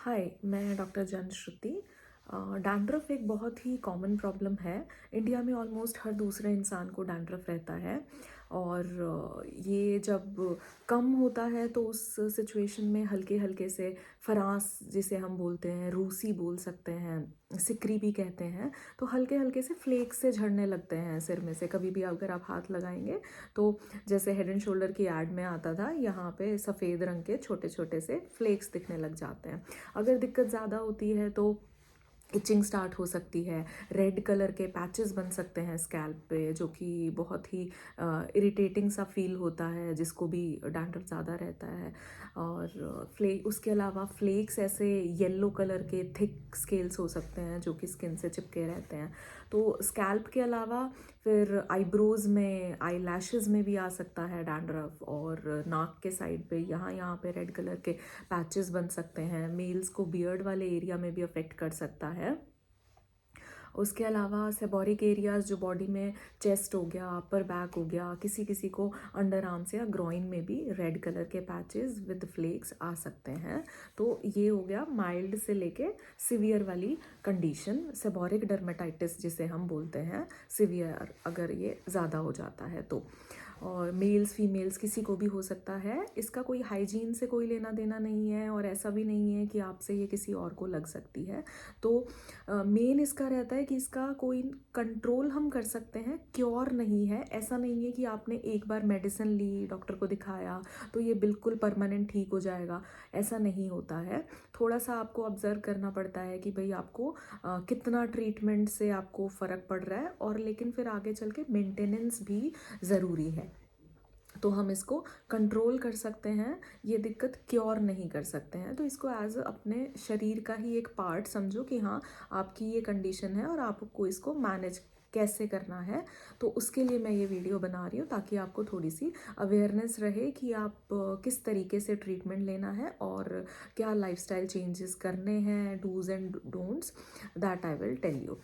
हाय, मैं doctor जनश्रुति। Dandruff एक बहुत ही कॉमन प्रॉब्लम है। इंडिया में ऑलमोस्ट हर दूसरे इंसान को डैंड्रफ रहता है और ये जब कम होता है तो उस सिचुएशन में हल्के हल्के से फरांस जिसे हम बोलते हैं, रूसी बोल सकते हैं, सिकरी भी कहते हैं, तो हल्के हल्के से फ्लेक्स से झड़ने लगते हैं सिर में से। कभी भी अगर आप हाथ लगाएंगे तो जैसे हेड एंड शोल्डर की ऐड में आता था, यहाँ पे सफ़ेद रंग के छोटे छोटे से फ्लेक्स दिखने लग जाते हैं। अगर दिक्कत ज़्यादा होती है तो इचिंग स्टार्ट हो सकती है, रेड कलर के पैचेस बन सकते हैं स्कैल्प पे, जो कि बहुत ही इरिटेटिंग सा फील होता है जिसको भी डैंड्रफ ज़्यादा रहता है। और उसके अलावा फ्लेक्स ऐसे येलो कलर के थिक स्केल्स हो सकते हैं जो कि स्किन से चिपके रहते हैं। तो स्कैल्प के अलावा फिर आईब्रोज़ में, आई लैशेज़ में भी आ सकता है डैंड्रफ, और नाक के साइड पे यहाँ यहाँ पे रेड कलर के पैचेस बन सकते हैं। मेल्स को बियर्ड वाले एरिया में भी अफेक्ट कर सकता है। उसके अलावा सेबोरिक एरियाज़ जो बॉडी में, चेस्ट हो गया, अपर बैक हो गया, किसी किसी को अंडर आर्म्स या ग्रॉइन में भी रेड कलर के पैचेस विद फ्लेक्स आ सकते हैं। तो ये हो गया माइल्ड से लेके सिवियर वाली कंडीशन, सेबोरिक डर्मेटाइटिस जिसे हम बोलते हैं, सिवियर अगर ये ज़्यादा हो जाता है तो। और मेल्स फीमेल्स किसी को भी हो सकता है। इसका कोई हाइजीन से कोई लेना देना नहीं है और ऐसा भी नहीं है कि आपसे ये किसी और को लग सकती है। तो मेन इसका रहता है कि इसका कोई कंट्रोल हम कर सकते हैं, क्योर नहीं है। ऐसा नहीं है कि आपने एक बार मेडिसिन ली, डॉक्टर को दिखाया तो ये बिल्कुल परमानेंट ठीक हो जाएगा, ऐसा नहीं होता है। थोड़ा सा आपको ऑब्ज़र्व करना पड़ता है कि भाई आपको कितना ट्रीटमेंट से आपको फ़र्क पड़ रहा है, और लेकिन फिर आगे चल के मेंटेनेंस भी ज़रूरी है। तो हम इसको कंट्रोल कर सकते हैं, ये दिक्कत क्योर नहीं कर सकते हैं। तो इसको एज अपने शरीर का ही एक पार्ट समझो कि हाँ, आपकी ये कंडीशन है और आपको इसको मैनेज कैसे करना है। तो उसके लिए मैं ये वीडियो बना रही हूँ ताकि आपको थोड़ी सी अवेयरनेस रहे कि आप किस तरीके से ट्रीटमेंट लेना है और क्या लाइफस्टाइल चेंजेस करने हैं, do's and don'ts, that I will tell you.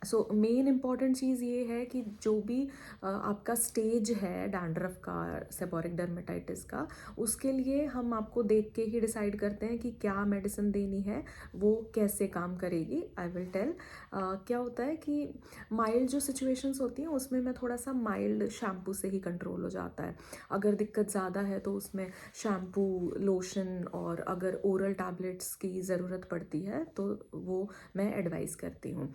So main important चीज़ ये है कि जो भी आपका स्टेज है डैंड्रफ का, सेबोरिक डर्मेटाइटिस का, उसके लिए हम आपको देख के ही डिसाइड करते हैं कि क्या मेडिसिन देनी है, वो कैसे काम करेगी। I will tell. क्या होता है कि माइल्ड जो सिचुएशंस होती हैं उसमें मैं थोड़ा सा माइल्ड शैम्पू से ही कंट्रोल हो जाता है। अगर दिक्कत ज़्यादा है तो उसमें शैम्पू, लोशन, और अगर ओरल टैबलेट्स की ज़रूरत पड़ती है तो वो मैं एडवाइस करती हूँ।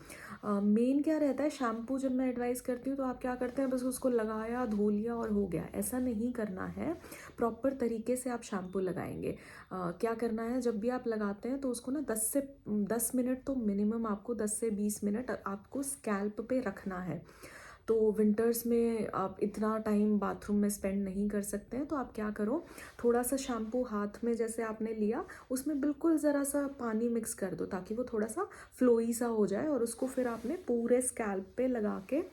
मेन क्या रहता है, शैम्पू जब मैं एडवाइस करती हूँ तो आप क्या करते हैं, बस उसको लगाया, धो लिया और हो गया, ऐसा नहीं करना है। प्रॉपर तरीके से आप शैम्पू लगाएंगे। क्या करना है, जब भी आप लगाते हैं तो उसको ना 10 मिनट तो मिनिमम आपको 10 से 20 मिनट आपको स्कैल्प पे रखना है। तो विंटर्स में आप इतना टाइम बाथरूम में स्पेंड नहीं कर सकते हैं, तो आप क्या करो, थोड़ा सा शैम्पू हाथ में जैसे आपने लिया, उसमें बिल्कुल ज़रा सा पानी मिक्स कर दो ताकि वो थोड़ा सा फ्लोई सा हो जाए, और उसको फिर आपने पूरे स्कैल्प पे लगा के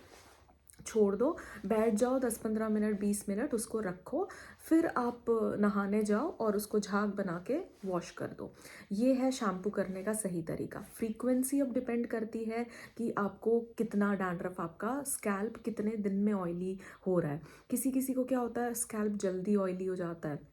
छोड़ दो। बैठ जाओ 10-15 मिनट, 20 मिनट उसको रखो, फिर आप नहाने जाओ और उसको झाग बना के वॉश कर दो। ये है शैम्पू करने का सही तरीका। फ्रीक्वेंसी अब डिपेंड करती है कि आपको कितना डैंड्रफ, आपका स्कैल्प कितने दिन में ऑयली हो रहा है। किसी किसी को क्या होता है, स्कैल्प जल्दी ऑयली हो जाता है,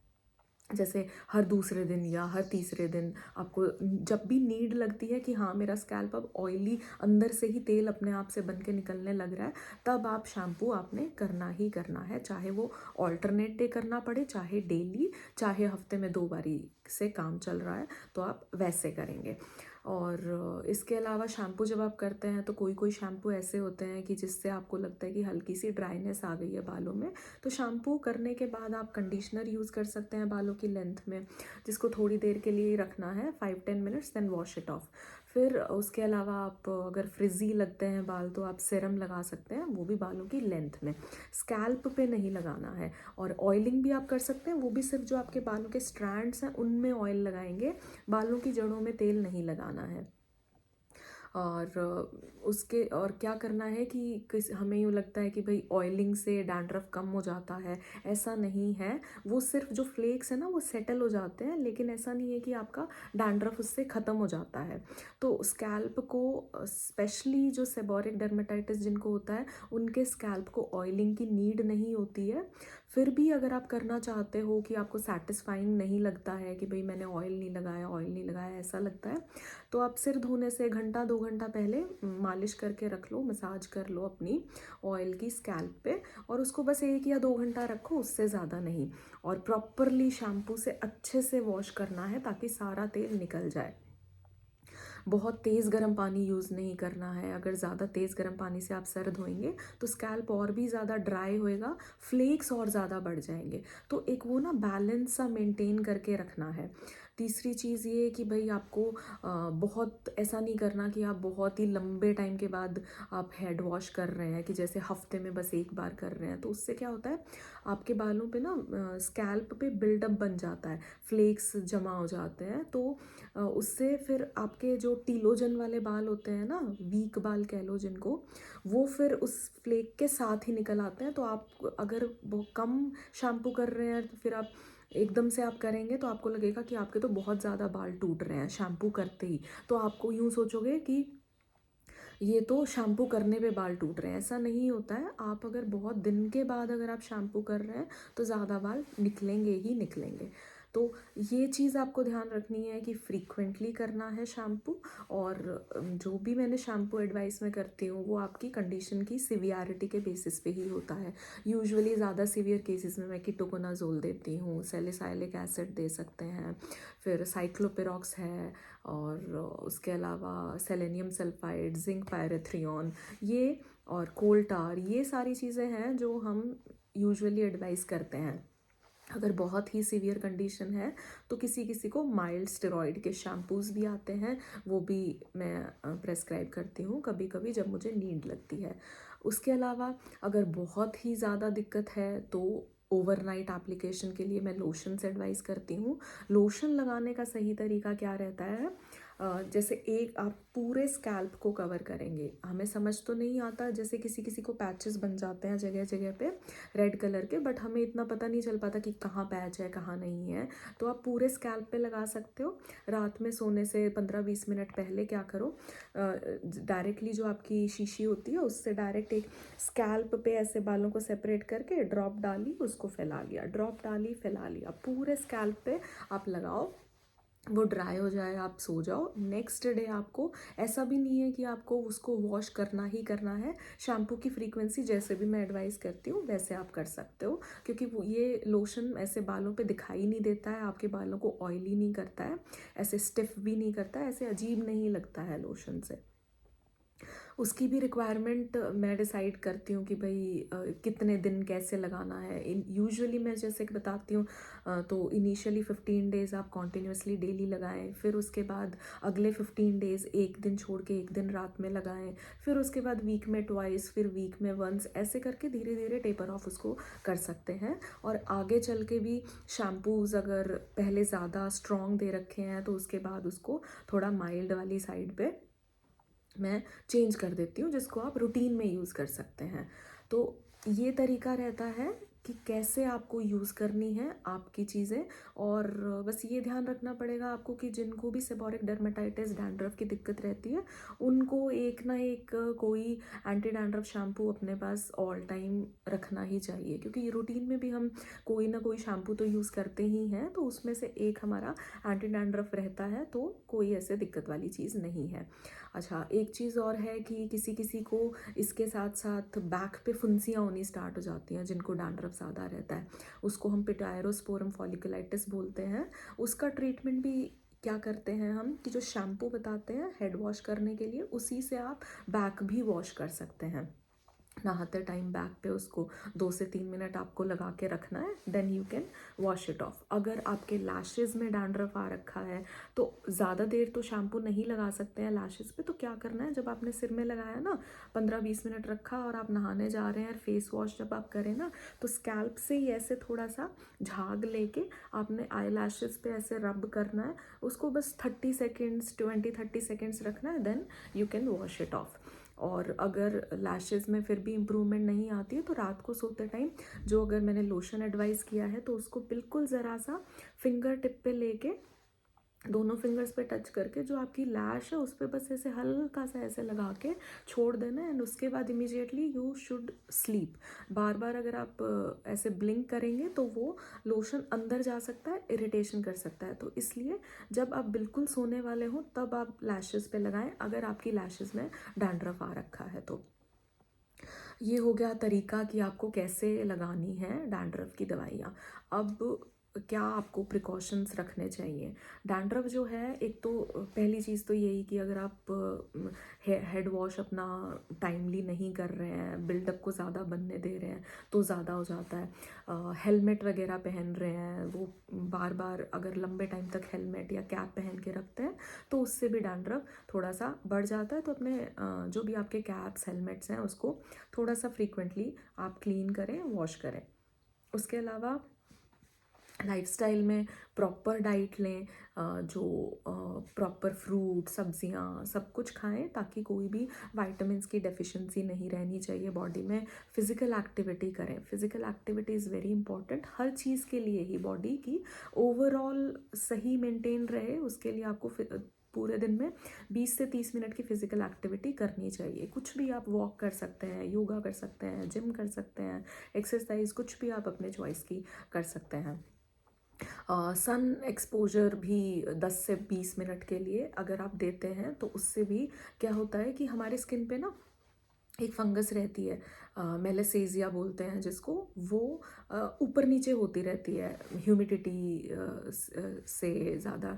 जैसे हर दूसरे दिन या हर तीसरे दिन आपको जब भी नीड लगती है कि हाँ मेरा स्कैल्प अब ऑयली, अंदर से ही तेल अपने आप से बन के निकलने लग रहा है, तब आप शैम्पू आपने करना ही करना है। चाहे वो ऑल्टरनेट डे करना पड़े, चाहे डेली, चाहे हफ्ते में 2 बारी से काम चल रहा है तो आप वैसे करेंगे। और इसके अलावा शैम्पू जब आप करते हैं तो कोई कोई शैम्पू ऐसे होते हैं कि जिससे आपको लगता है कि हल्की सी ड्राइनेस आ गई है बालों में, तो शैम्पू करने के बाद आप कंडीशनर यूज़ कर सकते हैं बालों की लेंथ में, जिसको थोड़ी देर के लिए ही रखना है, 5-10 minutes, then wash it off. फिर उसके अलावा आप अगर फ्रिजी लगते हैं बाल तो आप सीरम लगा सकते हैं, वो भी बालों की लेंथ में, स्कैल्प पे नहीं लगाना है। और ऑयलिंग भी आप कर सकते हैं, वो भी सिर्फ जो आपके बालों के स्ट्रैंड्स हैं उनमें ऑयल लगाएंगे, बालों की जड़ों में तेल नहीं लगाना है। और उसके और क्या करना है कि हमें यूँ लगता है कि भाई ऑयलिंग से डैंड्रफ कम हो जाता है, ऐसा नहीं है। वो सिर्फ जो फ्लेक्स है ना वो सेटल हो जाते हैं, लेकिन ऐसा नहीं है कि आपका डैंड्रफ उससे ख़त्म हो जाता है। तो स्कैल्प को, स्पेशली जो सेबोरिक डर्मेटाइटिस जिनको होता है, उनके स्कैल्प को ऑयलिंग की नीड नहीं होती है। फिर भी अगर आप करना चाहते हो कि आपको सेटिस्फाइंग नहीं लगता है कि भाई मैंने ऑयल नहीं लगाया, ऑयल नहीं लगाया, ऐसा लगता है। तो आप सिर धोने से घंटा 2 घंटा पहले मालिश करके रख लो, मसाज कर लो अपनी ऑयल की स्कैल्प पे, और उसको बस 1 या 2 घंटा रखो, उससे ज़्यादा नहीं। और प्रॉपरली शैम्पू से अच्छे से वॉश करना है ताकि सारा तेल निकल जाए। बहुत तेज़ गर्म पानी यूज़ नहीं करना है। अगर ज़्यादा तेज़ गर्म पानी से आप सर धोएंगे तो स्कैल्प और भी ज़्यादा ड्राई होएगा, फ्लेक्स और ज़्यादा बढ़ जाएंगे। तो एक वो ना बैलेंस सा मेंटेन करके रखना है। तीसरी चीज़ ये कि भाई आपको बहुत ऐसा नहीं करना कि आप बहुत ही लंबे टाइम के बाद आप हेड वॉश कर रहे हैं, कि जैसे हफ्ते में बस 1 बार कर रहे हैं। तो उससे क्या होता है, आपके बालों पे ना स्कैल्प पे बिल्डअप बन जाता है, फ्लेक्स जमा हो जाते हैं। तो उससे फिर आपके जो टीलोजन वाले बाल होते हैं ना, वीक बाल कह लो जिनको, वो फिर उस फ्लेक के साथ ही निकल आते हैं। तो आप अगर वो कम शैम्पू कर रहे हैं तो फिर आप एकदम से आप करेंगे तो आपको लगेगा कि आपके तो बहुत ज़्यादा बाल टूट रहे हैं शैम्पू करते ही। तो आपको यूँ सोचोगे कि ये तो शैम्पू करने पे बाल टूट रहे हैं। ऐसा नहीं होता है। आप अगर बहुत दिन के बाद अगर आप शैम्पू कर रहे हैं तो ज़्यादा बाल निकलेंगे ही निकलेंगे। तो ये चीज़ आपको ध्यान रखनी है कि फ्रीक्वेंटली करना है शैम्पू। और जो भी मैंने शैम्पू एडवाइस में करती हूँ वो आपकी कंडीशन की सिवियरिटी के बेसिस पे ही होता है। यूजुअली ज़्यादा सीवियर केसेस में मैं कीटोकोनाजोल देती हूँ, सैलिसाइलिक एसिड दे सकते हैं, फिर साइक्लोपिरोक्स है, और उसके अलावा सेलेनियम सल्फाइड, जिंक पायरेथ्रियन, ये और कोल्टार, ये सारी चीज़ें हैं जो हम यूजुअली एडवाइस करते हैं। अगर बहुत ही सीवियर कंडीशन है तो किसी किसी को माइल्ड स्टेरॉइड के शैम्पूज़ भी आते हैं, वो भी मैं प्रेस्क्राइब करती हूँ कभी कभी जब मुझे नीड लगती है। उसके अलावा अगर बहुत ही ज़्यादा दिक्कत है तो ओवरनाइट एप्लीकेशन के लिए मैं लोशंस एडवाइस करती हूँ। लोशन लगाने का सही तरीका क्या रहता है, जैसे एक आप पूरे स्कैल्प को कवर करेंगे। हमें समझ तो नहीं आता, जैसे किसी किसी को पैचेस बन जाते हैं जगह जगह पे रेड कलर के, बट हमें इतना पता नहीं चल पाता कि कहाँ पैच है कहाँ नहीं है। तो आप पूरे स्कैल्प पे लगा सकते हो। रात में सोने से 15-20 मिनट पहले क्या करो, डायरेक्टली जो आपकी शीशी होती है उससे डायरेक्ट एक स्कैल्प पे ऐसे बालों को सेपरेट करके ड्रॉप डाली, उसको फैला लिया, ड्रॉप डाली फैला लिया, पूरे स्कैल्प पे आप लगाओ। वो ड्राई हो जाए, आप सो जाओ। नेक्स्ट डे आपको ऐसा भी नहीं है कि आपको उसको वॉश करना ही करना है। शैम्पू की फ्रीक्वेंसी जैसे भी मैं एडवाइस करती हूँ वैसे आप कर सकते हो, क्योंकि वो ये लोशन ऐसे बालों पे दिखाई नहीं देता है, आपके बालों को ऑयली नहीं करता है, ऐसे स्टिफ भी नहीं करता है, ऐसे अजीब नहीं लगता है लोशन से। उसकी भी रिक्वायरमेंट मैं डिसाइड करती हूँ कि भाई कितने दिन कैसे लगाना है। यूजुअली मैं जैसे कि बताती हूँ, तो इनिशियली 15 डेज़ आप कॉन्टिन्यूसली डेली लगाएं, फिर उसके बाद अगले 15 डेज़ एक दिन छोड़ के एक दिन रात में लगाएं, फिर उसके बाद वीक में ट्वाइस, फिर वीक में वंस, ऐसे करके धीरे धीरे टेपर ऑफ उसको कर सकते हैं। और आगे चल के भी शैम्पूज़ अगर पहले ज़्यादा स्ट्रॉन्ग दे रखे हैं तो उसके बाद उसको थोड़ा माइल्ड वाली साइड पे मैं चेंज कर देती हूँ, जिसको आप रूटीन में यूज़ कर सकते हैं। तो ये तरीका रहता है कि कैसे आपको यूज़ करनी है आपकी चीज़ें। और बस ये ध्यान रखना पड़ेगा आपको कि जिनको भी सेबोरिक डर्मेटाइटिस, डैंड्रफ की दिक्कत रहती है, उनको एक ना एक कोई एंटी डैंड्रफ शैम्पू अपने पास ऑल टाइम रखना ही चाहिए, क्योंकि रूटीन में भी हम कोई ना कोई शैम्पू तो यूज़ करते ही हैं। तो उसमें से एक हमारा एंटी डैंड्रफ रहता है, तो कोई ऐसे दिक्कत वाली चीज़ नहीं है। अच्छा, एक चीज़ और है कि किसी किसी को इसके साथ साथ बैक पे फुंसियाँ होनी स्टार्ट हो जाती हैं, जिनको डैंड्रफ ज़्यादा रहता है, उसको हम पिटायरोस्पोरम फॉलिकुलाइटिस बोलते हैं। उसका ट्रीटमेंट भी क्या करते हैं हम, कि जो शैम्पू बताते हैं हेड वॉश करने के लिए, उसी से आप बैक भी वॉश कर सकते हैं। नहाते टाइम बैक पे उसको 2 से 3 मिनट आपको लगा के रखना है, then you can wash it off. अगर आपके लैशेज़ में डैंड्रफ आ रखा है तो ज़्यादा देर तो शैम्पू नहीं लगा सकते हैं लैशेज़ पे। तो क्या करना है, जब आपने सिर में लगाया ना, 15-20 मिनट रखा और आप नहाने जा रहे हैं, फेस वॉश जब आप करें ना, तो स्कैल्प से ही ऐसे थोड़ा सा झाग लेके आपने आई लैशेज़ पे ऐसे रब करना है, उसको बस 30 सेकेंड्स, 20-30 सेकेंड्स रखना है, then you can wash it off. और अगर लैशेज़ में फिर भी इम्प्रूवमेंट नहीं आती है तो रात को सोते टाइम जो अगर मैंने लोशन एडवाइस किया है तो उसको बिल्कुल ज़रा सा फिंगर टिप पे लेके दोनों फिंगर्स पे टच करके जो आपकी लैश है उस पे बस ऐसे हल्का सा ऐसे लगा के छोड़ देना, एंड उसके बाद इमीडिएटली यू शुड स्लीप। बार बार अगर आप ऐसे ब्लिंक करेंगे तो वो लोशन अंदर जा सकता है, इरिटेशन कर सकता है। तो इसलिए जब आप बिल्कुल सोने वाले हो तब आप लैशेस पे लगाएं, अगर आपकी लैशेस में डैंड्रफ आ रखा है तो। ये हो गया तरीका कि आपको कैसे लगानी है डैंड्रफ की दवाइयाँ। अब क्या आपको प्रिकॉशंस रखने चाहिए। डैंड्रफ जो है, एक तो पहली चीज़ तो यही कि अगर आप हेड वॉश अपना टाइमली नहीं कर रहे हैं, बिल्डअप को ज़्यादा बनने दे रहे हैं तो ज़्यादा हो जाता है। हेलमेट वगैरह पहन रहे हैं, वो बार बार अगर लंबे टाइम तक हेलमेट या कैप पहन के रखते हैं तो उससे भी डैंड्रफ थोड़ा सा बढ़ जाता है। तो अपने जो भी आपके कैप्स हेलमेट्स हैं उसको थोड़ा सा फ्रीक्वेंटली आप क्लीन करें, वॉश करें। उसके अलावा लाइफस्टाइल में प्रॉपर डाइट लें, जो प्रॉपर फ्रूट सब्जियां सब कुछ खाएं, ताकि कोई भी विटामिन्स की डेफिशिएंसी नहीं रहनी चाहिए बॉडी में। फिज़िकल एक्टिविटी करें, physical activity is very important हर चीज़ के लिए ही। बॉडी की ओवरऑल सही मेंटेन रहे उसके लिए आपको पूरे दिन में 20 से 30 मिनट की फ़िज़िकल एक्टिविटी करनी चाहिए। कुछ भी आप वॉक कर सकते हैं, योगा कर सकते हैं, जिम कर सकते हैं, एक्सरसाइज कुछ भी आप अपने चॉइस की कर सकते हैं। सन एक्सपोजर भी 10 से 20 मिनट के लिए अगर आप देते हैं तो उससे भी क्या होता है कि हमारे स्किन पे ना एक फंगस रहती है, मेलासेजिया बोलते हैं जिसको, वो ऊपर नीचे होती रहती है ह्यूमिडिटी से, ज़्यादा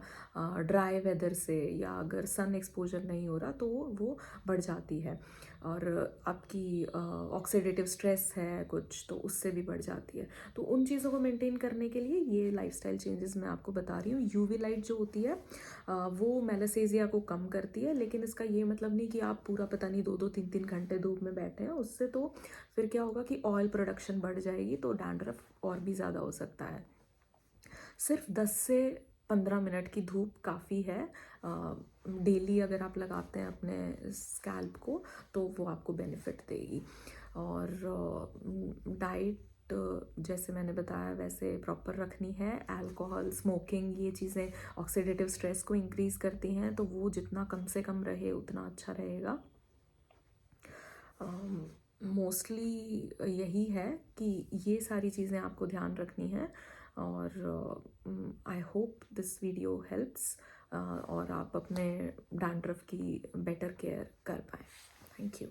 ड्राई वेदर से, या अगर सन एक्सपोजर नहीं हो रहा तो वो बढ़ जाती है। और आपकी ऑक्सीडेटिव स्ट्रेस है कुछ तो उससे भी बढ़ जाती है। तो उन चीज़ों को मेंटेन करने के लिए ये लाइफस्टाइल चेंजेस मैं आपको बता रही हूँ। यूवी लाइट जो होती है वो मेलासेजिया को कम करती है, लेकिन इसका ये मतलब नहीं कि आप पूरा पता नहीं 2-2 3-3 घंटे धूप में बैठे हैं। उससे तो फिर क्या होगा कि ऑयल प्रोडक्शन बढ़ जाएगी, तो डैंड्रफ और भी ज़्यादा हो सकता है। सिर्फ 10 से 15 मिनट की धूप काफ़ी है डेली अगर आप लगाते हैं अपने स्कैल्प को, तो वो आपको बेनिफिट देगी। और डाइट जैसे मैंने बताया वैसे प्रॉपर रखनी है। अल्कोहल, स्मोकिंग, ये चीज़ें ऑक्सीडेटिव स्ट्रेस को इंक्रीज़ करती हैं, तो वो जितना कम से कम रहे उतना अच्छा रहेगा। मोस्टली यही है कि ये सारी चीज़ें आपको ध्यान रखनी है। और I hope this video helps, और आप अपने डैंड्रफ की बेटर केयर कर पाएँ। Thank you.